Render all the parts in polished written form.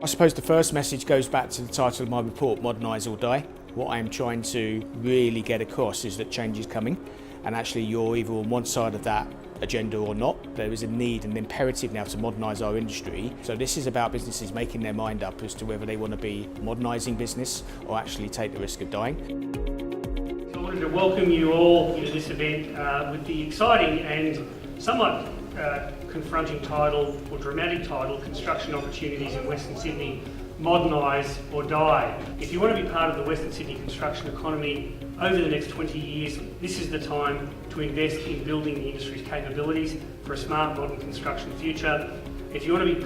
I suppose the first message goes back to the title of my report, Modernise or Die. What I am trying to really get across is that change is coming, and actually you're either on one side of that agenda or not. There is a need and imperative now to modernise our industry. So this is about businesses making their mind up as to whether they want to be modernising business or actually take the risk of dying. So I wanted to welcome you all to this event with the exciting and somewhat confronting title or dramatic title, Construction Opportunities in Western Sydney, Modernise or Die. If you want to be part of the Western Sydney construction economy over the next 20 years, this is the time to invest in building the industry's capabilities for a smart, modern construction future. If you want to be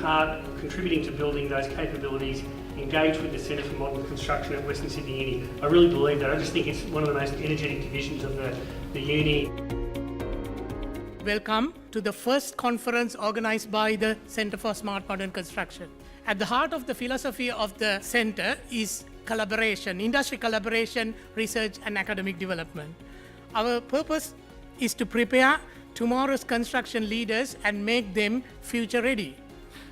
contributing to building those capabilities, engage with the Centre for Modern Construction at Western Sydney Uni. I really believe that. I just think it's one of the most energetic divisions of the uni. Welcome to the first conference organised by the Centre for Smart Modern Construction. At the heart of the philosophy of the centre is collaboration, industry collaboration, research and academic development. Our purpose is to prepare tomorrow's construction leaders and make them future ready.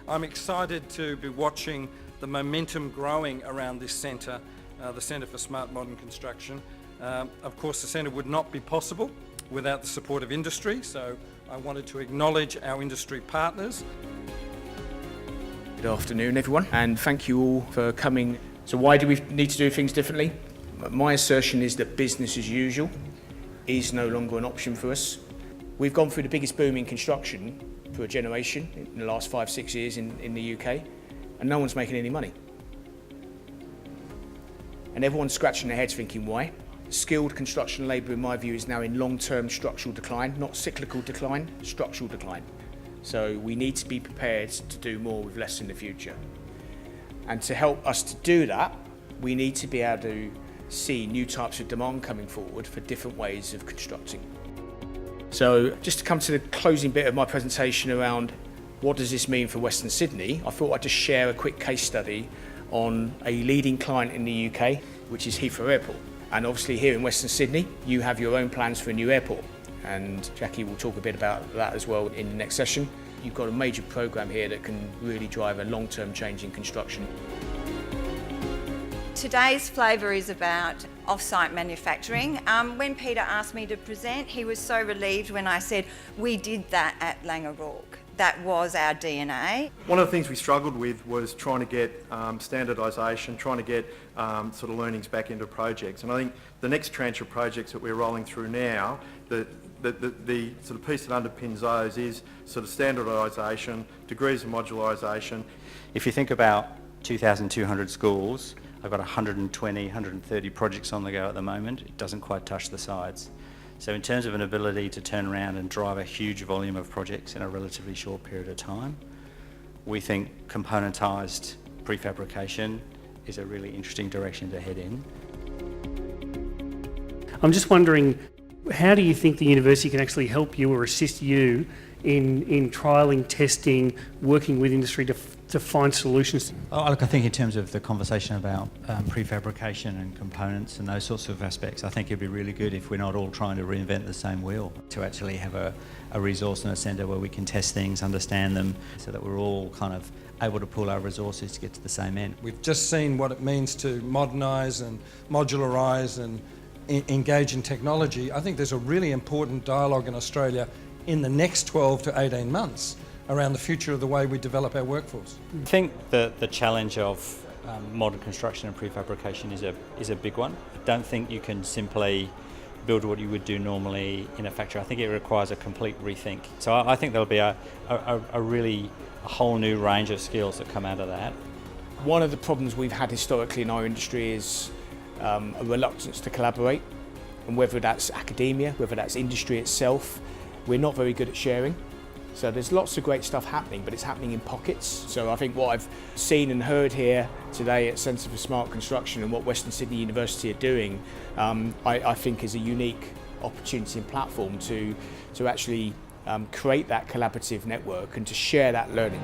I'm excited to be watching the momentum growing around this centre, the Centre for Smart Modern Construction. Of course, the centre would not be possible without the support of industry, so I wanted to acknowledge our industry partners. Good afternoon everyone, and thank you all for coming. So why do we need to do things differently? My assertion is that business as usual is no longer an option for us. We've gone through the biggest boom in construction for a generation in the last 5-6 years in the UK, and no one's making any money. And everyone's scratching their heads thinking why. Skilled construction labour, in my view, is now in long-term structural decline, not cyclical decline, structural decline. So we need to be prepared to do more with less in the future. And to help us to do that, we need to be able to see new types of demand coming forward for different ways of constructing. So just to come to the closing bit of my presentation around what does this mean for Western Sydney, I thought I'd just share a quick case study on a leading client in the UK, which is Heathrow Airport. And obviously here in Western Sydney, you have your own plans for a new airport. And Jackie will talk a bit about that as well in the next session. You've got a major programme here that can really drive a long-term change in construction. Today's flavour is about off-site manufacturing. When Peter asked me to present, he was so relieved when I said, we did that at Laing O'Rourke. That was our DNA. One of the things we struggled with was trying to get standardisation, trying to get sort of learnings back into projects. And I think the next tranche of projects that we're rolling through now, the sort of piece that underpins those is sort of standardisation, degrees of modularisation. If you think about 2,200 schools, I've got 120, 130 projects on the go at the moment. It doesn't quite touch the sides. So in terms of an ability to turn around and drive a huge volume of projects in a relatively short period of time, we think componentised prefabrication is a really interesting direction to head in. I'm just wondering, how do you think the university can actually help you or assist you in trialling, testing, working with industry to find solutions? Oh, look, I think in terms of the conversation about prefabrication and components and those sorts of aspects, I think it'd be really good if we're not all trying to reinvent the same wheel, to actually have a resource and a centre where we can test things, understand them, so that we're all kind of able to pool our resources to get to the same end. We've just seen what it means to modernise and modularise and engage in technology. I think there's a really important dialogue in Australia in the next 12 to 18 months around the future of the way we develop our workforce. I think the challenge of modern construction and prefabrication is a big one. I don't think you can simply build what you would do normally in a factory. I think it requires a complete rethink. So I think there'll be a whole new range of skills that come out of that. One of the problems we've had historically in our industry is a reluctance to collaborate, and whether that's academia, whether that's industry itself, we're not very good at sharing. So there's lots of great stuff happening, but it's happening in pockets. So I think what I've seen and heard here today at Centre for Smart Construction and what Western Sydney University are doing, I think is a unique opportunity and platform to actually create that collaborative network and to share that learning.